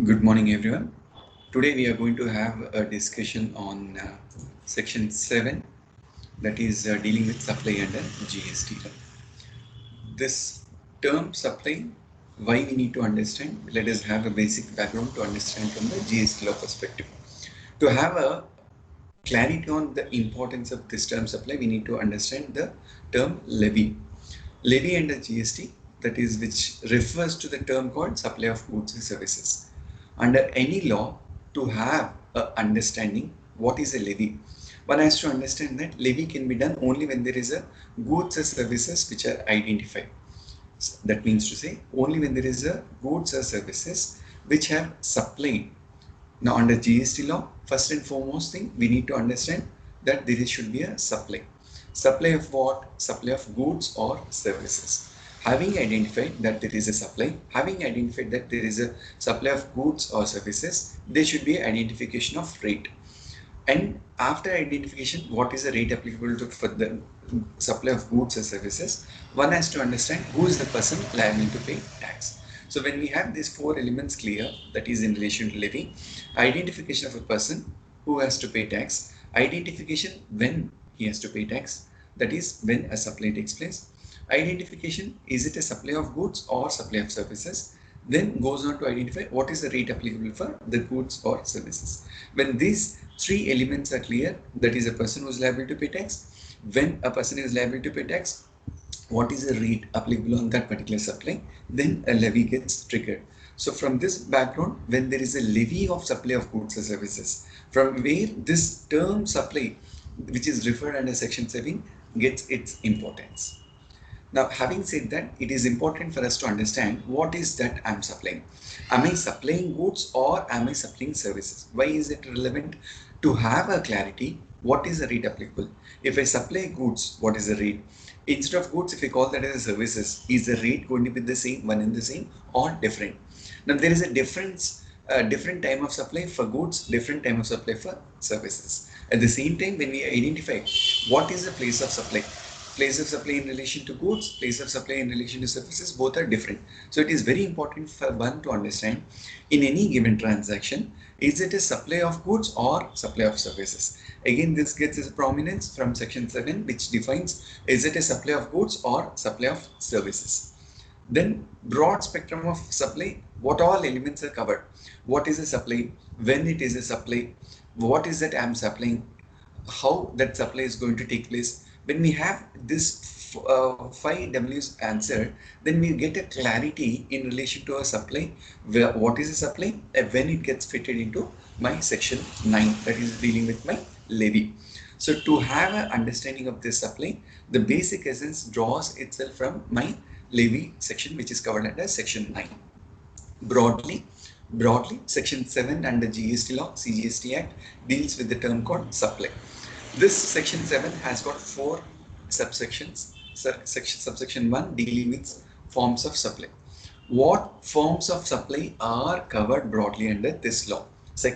Good morning, everyone. Today we are going to have a discussion on section 7, that is dealing with supply under GST. This term supply, why we need to understand? Let us have a basic background to understand from the GST law perspective. To have a clarity on the importance of this term supply, we need to understand the term levy. Levy under GST, that is which refers to the term called supply of goods and services. Under any law, to have a understanding what is a levy, one has to understand that levy can be done only when there is a goods or services which are identified. That means to say only when there is a goods or services which have supplied. Now under GST law, first and foremost thing we need to understand that there should be a supply. Supply of what? Supply of goods or services. Having identified that there is a supply, having identified that there is a supply of goods or services, there should be identification of rate. And after identification, what is the rate applicable to for the supply of goods or services? One has to understand who is the person liable to pay tax. So when we have these four elements clear, that is in relation to levy, identification of a person who has to pay tax, identification when he has to pay tax, that is when a supply takes place, identification is it a supply of goods or supply of services, then goes on to identify what is the rate applicable for the goods or services. When these three elements are clear, that is a person who is liable to pay tax, when a person is liable to pay tax, what is the rate applicable on that particular supply, then a levy gets triggered. So from this background, when there is a levy of supply of goods or services, from where this term supply, which is referred under section 7, gets its importance. Now, having said that, it is important for us to understand what is that I am supplying. Am I supplying goods or am I supplying services? Why is it relevant? To have a clarity, what is the rate applicable? If I supply goods, what is the rate? Instead of goods, if I call that as services, is the rate going to be the same, one and the same, or different? Now, there is a difference, different time of supply for goods, different time of supply for services. At the same time, when we identify what is the place of supply, place of supply in relation to goods, place of supply in relation to services, both are different. So it is very important for one to understand in any given transaction, is it a supply of goods or supply of services? Again, this gets its prominence from section 7, which defines is it a supply of goods or supply of services. Then broad spectrum of supply, what all elements are covered. What is a supply? When it is a supply? What is that I am supplying? How that supply is going to take place? When we have this 5 W's answered, then we get a clarity in relation to a supply. What is a supply? When it gets fitted into my section 9, that is dealing with my levy. So to have an understanding of this supply, the basic essence draws itself from my levy section, which is covered under section 9. Broadly, section 7 under GST law, CGST Act, deals with the term called supply. This section 7 has got 4 subsections. Subsection 1 dealing with forms of supply. What forms of supply are covered broadly under this law?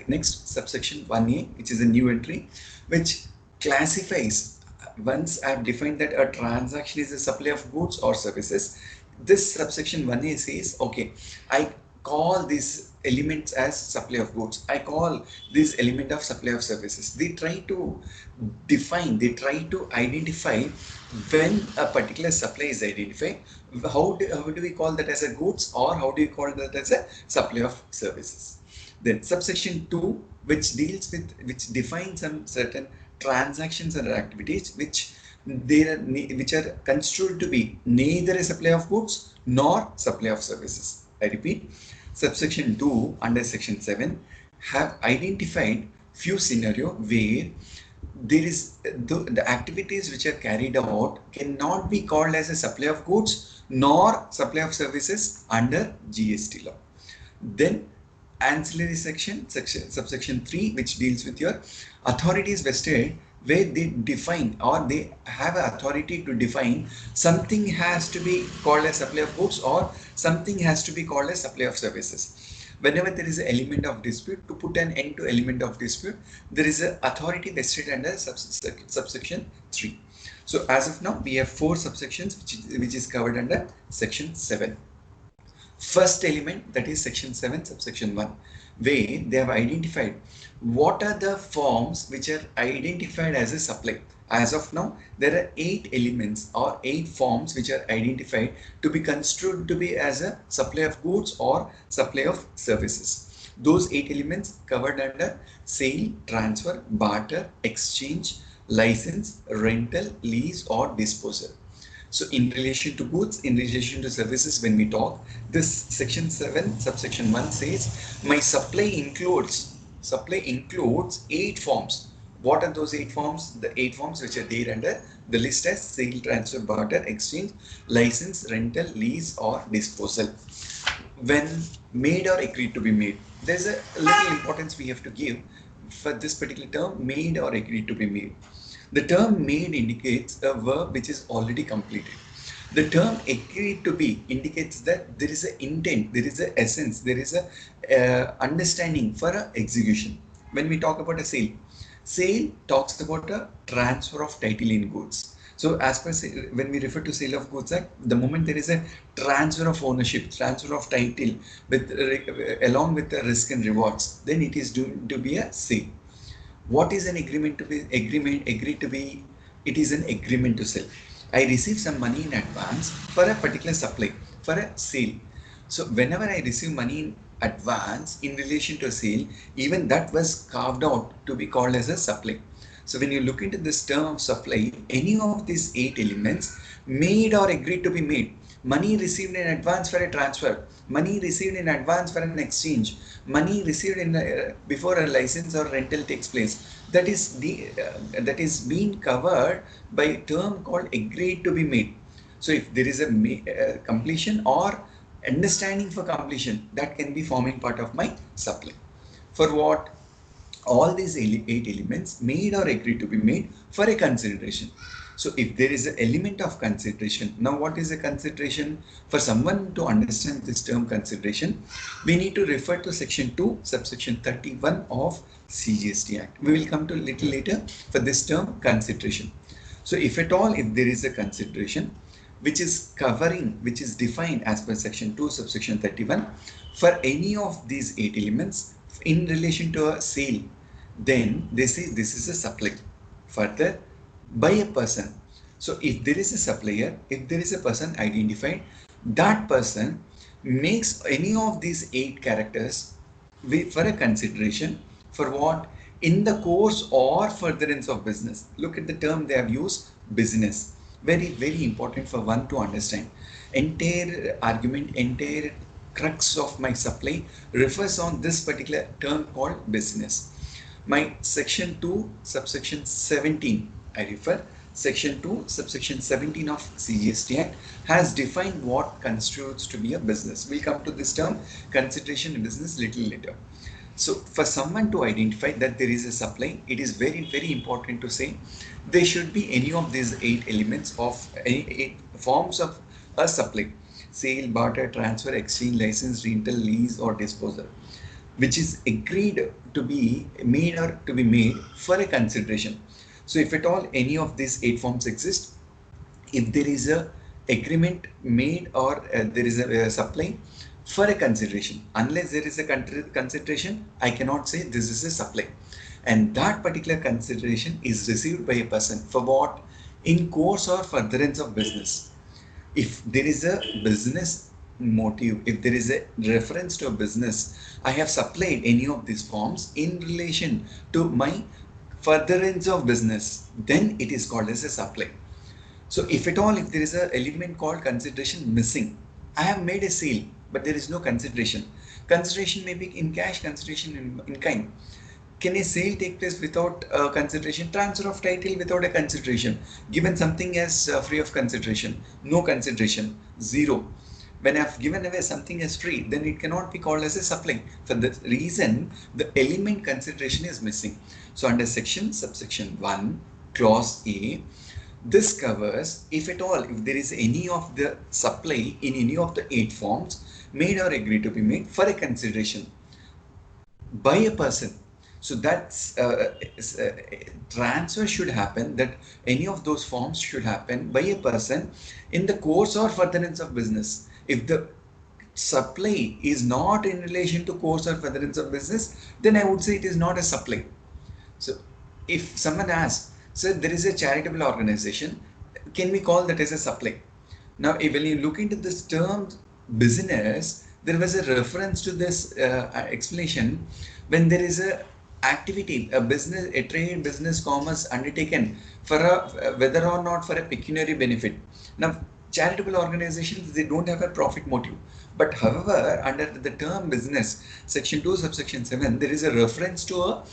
Next, subsection 1A, which is a new entry, which classifies, once I have defined that a transaction is a supply of goods or services, this subsection 1A says, okay, I call these elements as supply of goods. I call this element of supply of services. They try to define, they try to identify when a particular supply is identified. How do we call that as a goods, or how do you call that as a supply of services? Then subsection 2, which deals with, which defines some certain transactions or activities which which are construed to be neither a supply of goods nor supply of services. I repeat, subsection 2 under section 7 have identified few scenario where there is the activities which are carried out cannot be called as a supply of goods nor supply of services under GST law. Then ancillary subsection 3, which deals with your authorities vested, where they define or they have an authority to define something has to be called as supply of goods or something has to be called as supply of services. Whenever there is an element of dispute, to put an end to element of dispute, there is an authority vested under subsection 3. So as of now, we have 4 subsections which is covered under section 7. First element, that is section 7 subsection 1, where they have identified what are the forms which are identified as a supply. As of now, there are 8 elements or 8 forms which are identified to be construed to be as a supply of goods or supply of services. Those 8 elements covered under sale, transfer, barter, exchange, license, rental, lease or disposal. So in relation to goods, in relation to services, when we talk, this section 7 subsection 1 says my supply includes 8 forms. What are those 8 forms? The 8 forms which are there under the list as sale, transfer, barter, exchange, license, rental, lease or disposal. When made or agreed to be made, there's a little importance we have to give for this particular term, made or agreed to be made. The term made indicates a verb which is already completed. The term agreed to be indicates that there is an intent, there is an essence, there is a understanding for a execution. When we talk about a sale, sale talks about a transfer of title in goods. So as per when we refer to sale of goods act, the moment there is a transfer of ownership, transfer of title with along with the risk and rewards, then it is due to be a sale. What is an agreement to be agreed to be? It is an agreement to sell. I receive some money in advance for a particular supply, for a sale. So whenever I receive money in advance in relation to a sale, even that was carved out to be called as a supply. So when you look into this term of supply, any of these 8 elements made or agreed to be made, money received in advance for a transfer, money received in advance for an exchange, money received in before a license or rental takes place, that is being covered by a term called agreed to be made. So if there is a completion or understanding for completion, that can be forming part of my supply. For what? All these 8 elements made or agreed to be made for a consideration. So if there is an element of consideration, now what is a consideration? For someone to understand this term consideration, we need to refer to section 2 subsection 31 of CGST Act. We will come to a little later for this term consideration. So if at all, if there is a consideration which is defined as per section 2 subsection 31 for any of these 8 elements in relation to a sale, then they say this is a supply further by a person. So if there is a supplier, if there is a person identified, that person makes any of these 8 characters for a consideration for what? In the course or furtherance of business. Look at the term they have used, business. Very, very important for one to understand. Entire argument, entire crux of my supply refers on this particular term called business. My section 2 subsection 17, I refer section 2 subsection 17 of CGST Act has defined what constitutes to be a business. We'll come to this term consideration in business little later. So for someone to identify that there is a supply, it is very, very important to say there should be any of these 8 elements of 8 forms of a supply: sale, barter, transfer, exchange, license, rental, lease or disposal, which is agreed to be made or to be made for a consideration. So if at all any of these 8 forms exist, if there is a agreement made or there is a supply for a consideration, unless there is a consideration, I cannot say this is a supply. And that particular consideration is received by a person for what? In course or furtherance of business. If there is a business motive, if there is a reference to a business, I have supplied any of these forms in relation to my furtherance of business, then it is called as a supply. So if at all, if there is an element called consideration missing, I have made a sale, but there is no consideration. Consideration may be in cash, consideration in kind. Can a sale take place without consideration? Transfer of title without a consideration. Given something as free of consideration, no consideration, zero. When I've given away something as free, then it cannot be called as a supply. For the reason, the element consideration is missing. So under subsection 1, clause A, this covers, if at all, if there is any of the supply in any of the 8 forms made or agreed to be made for a consideration by a person. So that's transfer should happen, that any of those forms should happen by a person in the course or furtherance of business. If the supply is not in relation to course or furtherance of business, then I would say it is not a supply. So if someone asks, sir, there is a charitable organization, can we call that as a supply? Now, when you look into this term business, there was a reference to this explanation when there is a activity, a business, a trade, business, commerce undertaken for a whether or not for a pecuniary benefit. Now, charitable organizations, they don't have a profit motive, but however, under the term business, section 2, subsection 7, there is a reference to a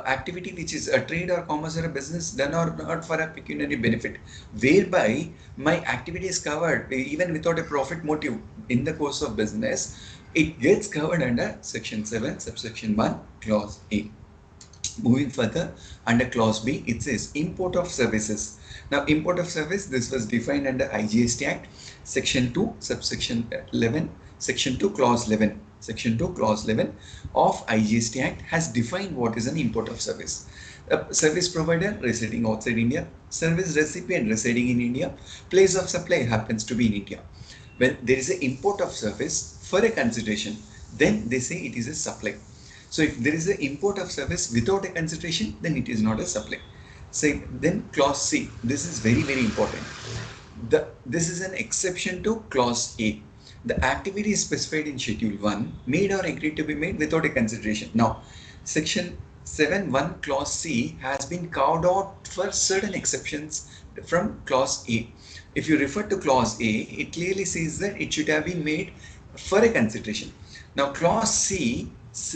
activity which is a trade or commerce or a business done or not for a pecuniary benefit, whereby my activity is covered even without a profit motive in the course of business. It gets covered under section 7, subsection 1, clause A. Moving further, under clause B, it says import of services. Now, import of service, this was defined under IGST Act, section 2, subsection 11, section 2, clause 11. Section 2, clause 11 of IGST Act has defined what is an import of service. A service provider residing outside India, service recipient residing in India, place of supply happens to be in India. When there is an import of service for a consideration, then they say it is a supply. So if there is an import of service without a consideration, then it is not a supply. So then clause C, this is very, very important. This is an exception to clause A. The activity is specified in schedule 1, made or agreed to be made without a consideration. Now, section 7.1 clause C has been carved out for certain exceptions from clause A. If you refer to clause A, it clearly says that it should have been made for a consideration. Now, clause C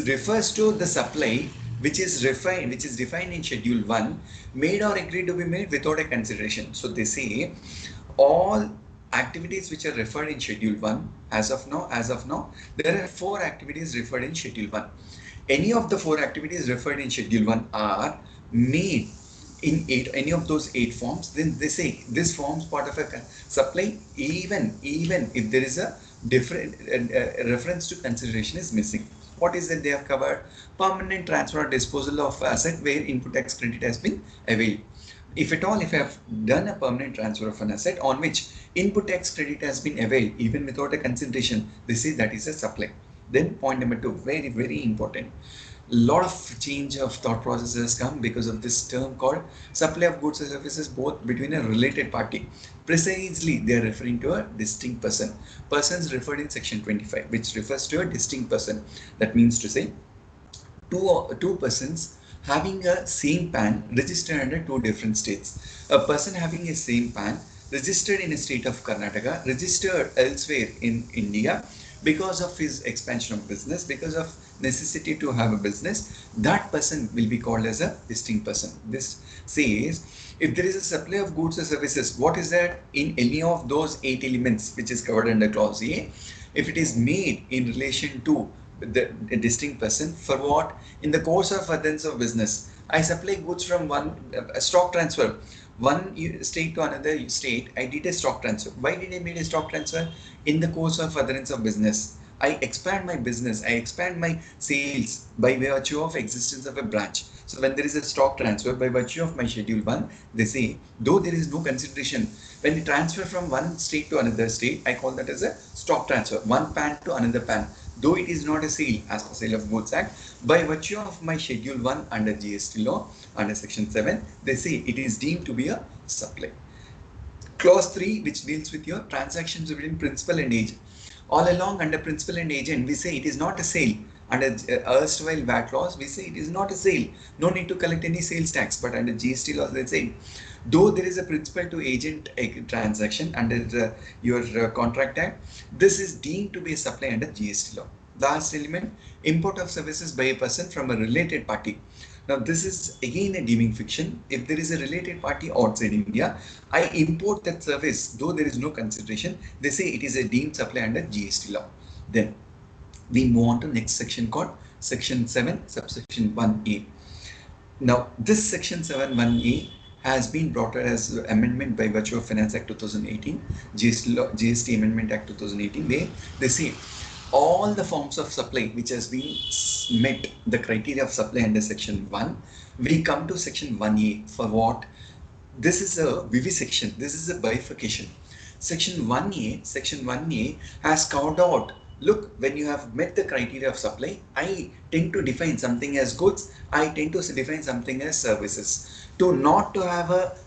refers to the supply which is defined in schedule 1, made or agreed to be made without a consideration. So they say all activities which are referred in schedule 1 as of now, there are 4 activities referred in schedule 1. Any of the 4 activities referred in schedule 1 are made in any of those 8 forms, then they say this forms part of a supply, even if there is a different reference to consideration is missing. What is that they have covered? Permanent transfer or disposal of asset where input tax credit has been availed. If at all, if I have done a permanent transfer of an asset on which input tax credit has been availed even without a consideration, they say that is a supply. Then point number 2, very, very important. Lot of change of thought processes come because of this term called supply of goods and services, both between a related party. Precisely, they are referring to a distinct person. Persons referred in section 25, which refers to a distinct person. That means to say, two persons having a same PAN registered under 2 different states. A person having a same PAN registered in a state of Karnataka, registered elsewhere in India because of his expansion of business, because of necessity to have a business, that person will be called as a distinct person. This says if there is a supply of goods or services, what is that in any of those 8 elements which is covered under clause A, if it is made in relation to the distinct person, for what? In the course of furtherance of business, I supply goods from one stock transfer, one state to another state. I did a stock transfer. Why did I make a stock transfer? In the course of furtherance of business, I expand my business, I expand my sales by virtue of existence of a branch. So when there is a stock transfer by virtue of my schedule 1, they say, though there is no consideration, when you transfer from one state to another state, I call that as a stock transfer, one PAN to another PAN. Though it is not a sale as per Sale of Goods Act, by virtue of my schedule 1 under GST law, under section 7, they say it is deemed to be a supply. Clause 3, which deals with your transactions between principal and agent. All along under principal and agent, we say it is not a sale. Under erstwhile VAT laws, we say it is not a sale. No need to collect any sales tax. But under GST laws, they say, though there is a principal to agent transaction under your contract act, this is deemed to be a supply under GST law. Last element, import of services by a person from a related party. Now this is again a deeming fiction. If there is a related party outside India, I import that service, though there is no consideration, they say it is a deemed supply under GST law. Then we move on to next section called section 7 subsection 1A. Now this section 7 1A has been brought as amendment by virtue of Finance Act 2018, GST Amendment Act 2018, where they say all the forms of supply which has been met the criteria of supply under section 1, we come to section 1A for what? This is a vivisection, this is a bifurcation. Section 1A has carved out, look, when you have met the criteria of supply, I tend to define something as goods, I tend to define something as services. To not to have a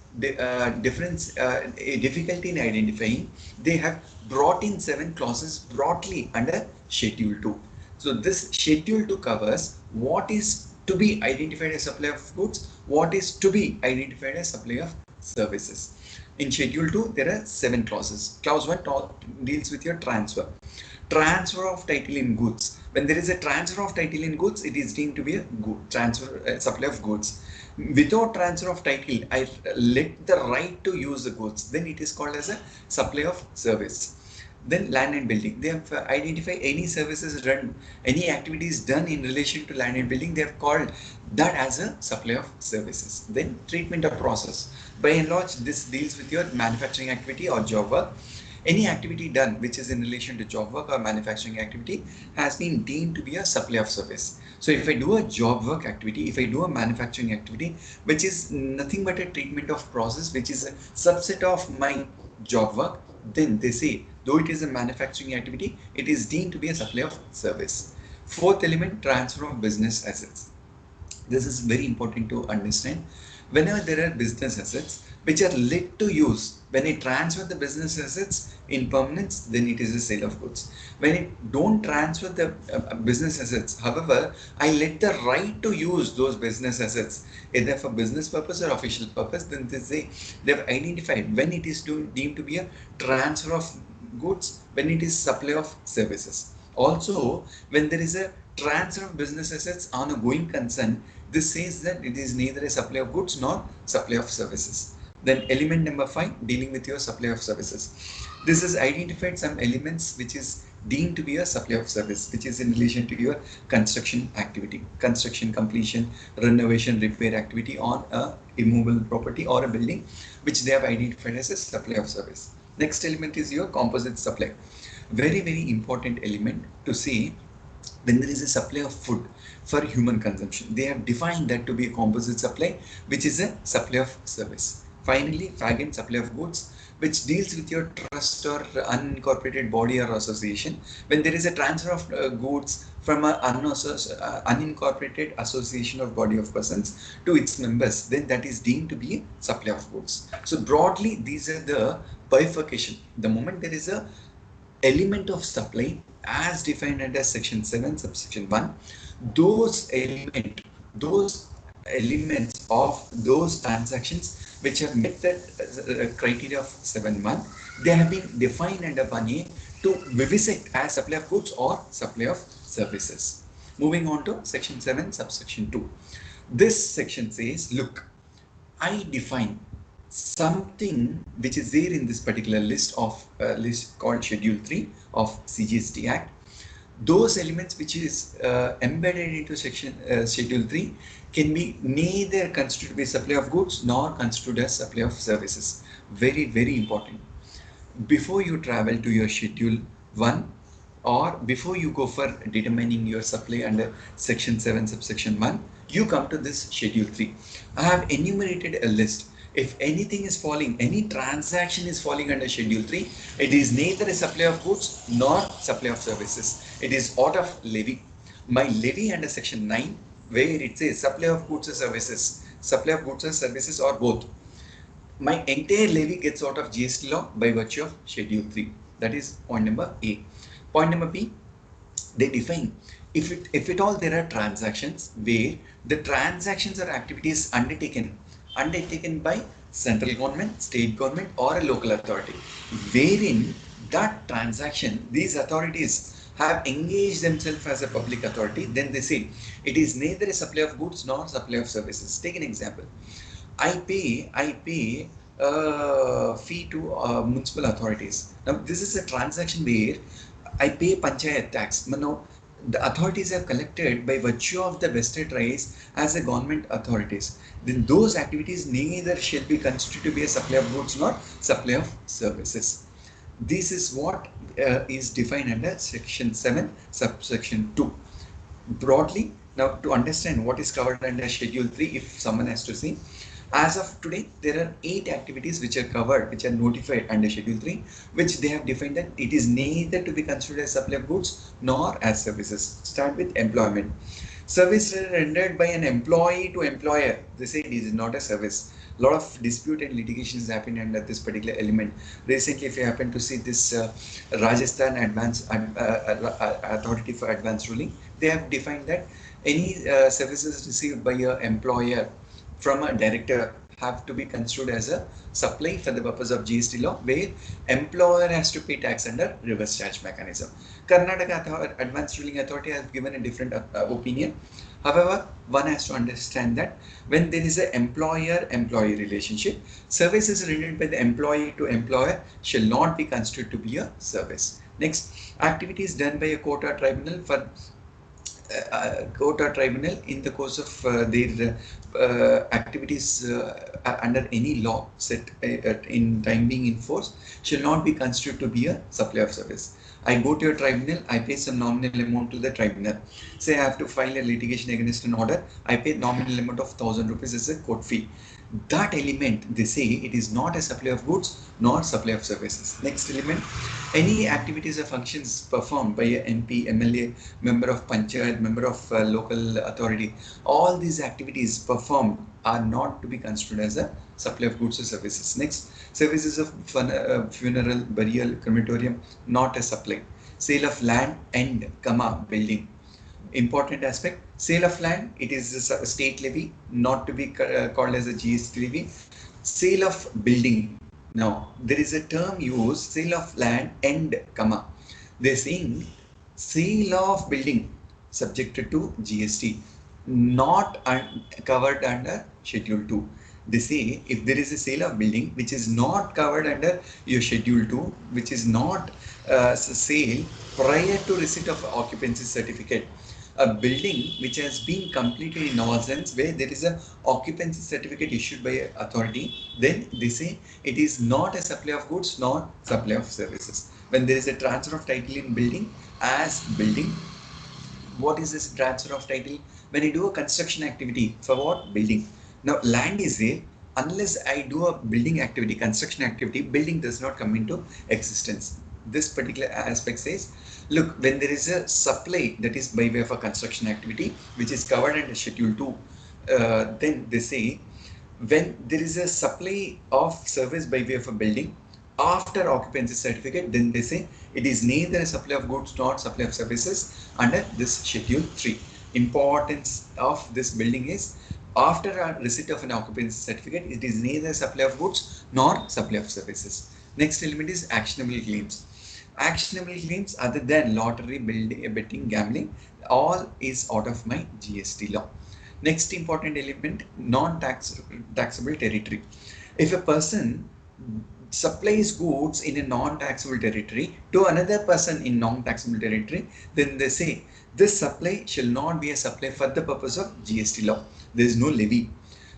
difference, a difficulty in identifying, they have brought in 7 clauses broadly under Schedule 2. So this Schedule 2 covers what is to be identified as supply of goods, what is to be identified as supply of services. In Schedule 2, there are 7 clauses. Clause 1 deals with your transfer. Transfer of title in goods. When there is a transfer of title in goods, it is deemed to be a good transfer, supply of goods. Without transfer of title, I let the right to use the goods, then it is called as a supply of service. Then land and building. They have identified any services done, any activities done in relation to land and building. They have called that as a supply of services. Then treatment of process. By and large, this deals with your manufacturing activity or job work. Any activity done which is in relation to job work or manufacturing activity has been deemed to be a supply of service. So if I do a job work activity, if I do a manufacturing activity, which is nothing but a treatment of process, which is a subset of my job work, then they say, though it is a manufacturing activity, it is deemed to be a supply of service. Fourth element, transfer of business assets. This is very important to understand. Whenever there are business assets which are let to use, when I transfer the business assets in permanence, then it is a sale of goods. When I don't transfer the business assets, however, I let the right to use those business assets either for business purpose or official purpose, then they say they have identified when it is deemed to be a transfer of goods, when it is supply of services. Also, when there is a transfer of business assets on a going concern, this says that it is neither a supply of goods nor supply of services. Then element number 5, dealing with your supply of services. This has identified some elements which is deemed to be a supply of service, which is in relation to your construction activity, construction completion, renovation, repair activity on a immovable property or a building, which they have identified as a supply of service. Next element is your composite supply. Very, very important element to see when there is a supply of food for human consumption. They have defined that to be a composite supply, which is a supply of service. Finally, again, supply of goods, which deals with your trust or unincorporated body or association. When there is a transfer of goods from an unincorporated association or body of persons to its members, then that is deemed to be a supply of goods. So broadly, these are the bifurcation. The moment there is a element of supply as defined under section 7 subsection 1, those elements of those transactions which have met the criteria of 7.1, they have been defined under 1A to vivisect as supply of goods or supply of services. Moving on to section 7 subsection 2. This section says, look, I define something which is there in this particular list called Schedule 3 of CGST Act. Those elements which is embedded into Schedule 3 can be neither constituted to be supply of goods nor constituted as supply of services. Very, very important. Before you travel to your Schedule 1 or before you go for determining your supply under section 7 subsection 1, you come to this Schedule 3. I have enumerated a list. If anything is falling, any transaction is falling under Schedule 3, it is neither a supply of goods nor supply of services. It is out of levy. My levy under section 9, where it says supply of goods or services, supply of goods or services or both, my entire levy gets out of GST law by virtue of Schedule 3. That is point number A. Point number B, they define if at all there are transactions where the transactions or activities undertaken by central government, state government or a local authority, wherein that transaction, these authorities have engaged themselves as a public authority, then they say it is neither a supply of goods nor supply of services. Take an example. I pay fee to municipal authorities. Now this is a transaction where I pay panchayat tax. Now the authorities have collected by virtue of the vested rights as a government authorities. Then those activities neither shall be constituted to be a supply of goods nor supply of services. This is what is defined under section 7 subsection 2. Broadly, now to understand what is covered under Schedule 3, if someone has to see, As of today, there are 8 activities which are covered, which are notified under Schedule 3, which they have defined that it is neither to be considered as supply of goods nor as services. Start with employment. Service rendered by an employee to employer. They say it is not a service. A lot of dispute and litigation is happening under this particular element. Recently, if you happen to see this Rajasthan Authority for Advanced Ruling, they have defined that any services received by your employer from a director have to be considered as a supply for the purpose of GST law, where employer has to pay tax under reverse charge mechanism. Karnataka Advanced Ruling Authority has given a different opinion. However, one has to understand that when there is an employer-employee relationship, services rendered by the employee to employer shall not be considered to be a service. Next, activities done by a court or tribunal for court or tribunal in the course of their activities under any law set in time being in force shall not be considered to be a supply of service. I go to a tribunal, I pay some nominal amount to the tribunal. Say I have to file a litigation against an order, I pay nominal amount of 1000 rupees as a court fee. That element, they say it is not a supply of goods nor supply of services. Next element, any activities or functions performed by a MP, MLA, member of Panchayat, member of local authority, all these activities performed are not to be considered as a supply of goods or services. Next, services of funeral, burial, crematorium, not a supply. Sale of land and building. Important aspect, sale of land, it is a state levy, not to be called as a GST levy. Sale of building, now there is a term used, sale of land and they're saying sale of building subjected to GST, not covered under Schedule 2. They say if there is a sale of building which is not covered under your Schedule 2, which is not sale prior to receipt of occupancy certificate, a building which has been completed in all sense where there is a occupancy certificate issued by an authority, then they say it is not a supply of goods nor supply of services. When there is a transfer of title in building as building, what is this transfer of title? When I do a construction activity for what? Building. Now land is there. Unless I do a building activity, construction activity, building does not come into existence. This particular aspect says, look, when there is a supply that is by way of a construction activity, which is covered under Schedule 2, then they say, when there is a supply of service by way of a building, after occupancy certificate, then they say it is neither a supply of goods nor supply of services under this Schedule 3. Importance of this building is, after a receipt of an occupancy certificate, it is neither supply of goods nor supply of services. Next element is actionable claims. Actionable claims other than lottery, building, betting, gambling, all is out of my GST law. Next important element, non-taxable territory. If a person supplies goods in a non-taxable territory to another person in non-taxable territory, then they say this supply shall not be a supply for the purpose of GST law. There is no levy.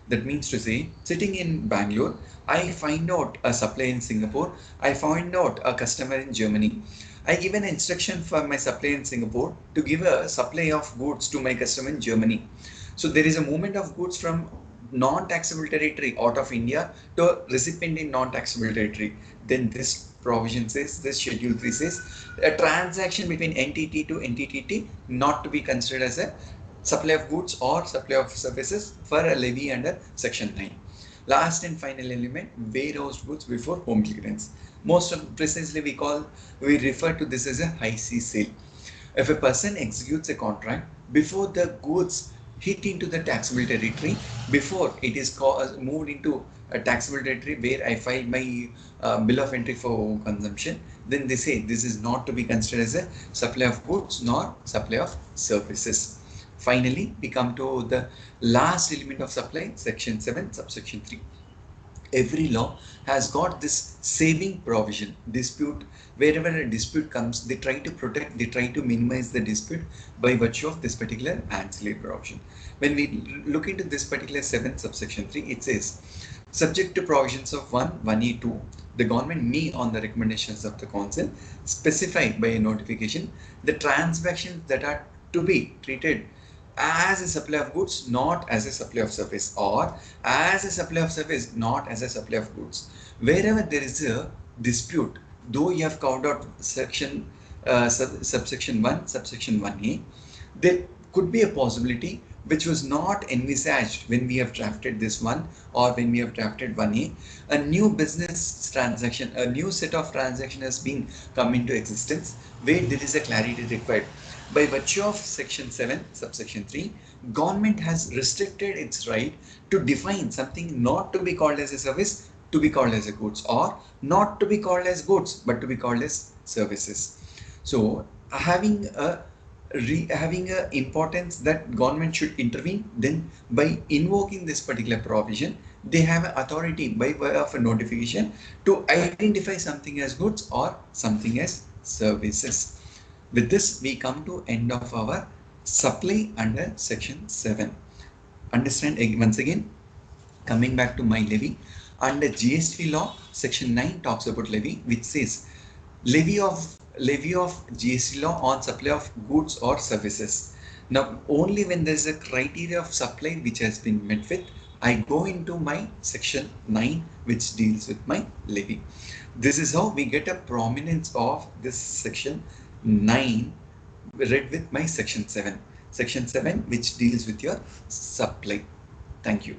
That means to say, sitting in Bangalore, I find out a supply in Singapore, I find out a customer in Germany. I give an instruction for my supply in Singapore to give a supply of goods to my customer in Germany. So there is a movement of goods from non-taxable territory out of India to recipient in non-taxable territory. Then this provision says, this Schedule 3 says, a transaction between entity to entity not to be considered as a supply of goods or supply of services for a levy under Section 9. Last and final element, warehoused goods before home clearance. Most of precisely we refer to this as a high seas sale. If a person executes a contract before the goods hit into the taxable territory, before it is moved into a taxable territory where I file my bill of entry for consumption, then they say this is not to be considered as a supply of goods nor supply of services. Finally, we come to the last element of supply, Section 7, subsection 3. Every law has got this saving provision. Dispute, wherever a dispute comes, they try to protect, they try to minimize the dispute by virtue of this particular ancillary provision. When we look into this particular 7 subsection 3, it says, subject to provisions of 1A2, the government may, on the recommendations of the council, specify by a notification the transactions that are to be treated as a supply of goods, not as a supply of service, or as a supply of service, not as a supply of goods. Wherever there is a dispute, though you have carved out subsection 1, subsection 1a, there could be a possibility which was not envisaged when we have drafted this one or when we have drafted 1a. A new business transaction, a new set of transaction has been come into existence where there is a clarity required. By virtue of section 7 subsection 3, government has restricted its right to define something not to be called as a service to be called as a goods, or not to be called as goods but to be called as services. So having a importance that government should intervene, then by invoking this particular provision, they have authority by way of a notification to identify something as goods or something as services. With this, we come to end of our supply under section 7. Understand once again, coming back to my levy, under GST law, section 9 talks about levy, which says levy of GST law on supply of goods or services. Now, only when there is a criteria of supply which has been met with, I go into my section 9, which deals with my levy. This is how we get a prominence of this section 9 read with my section 7. Section 7, which deals with your supply. Thank you.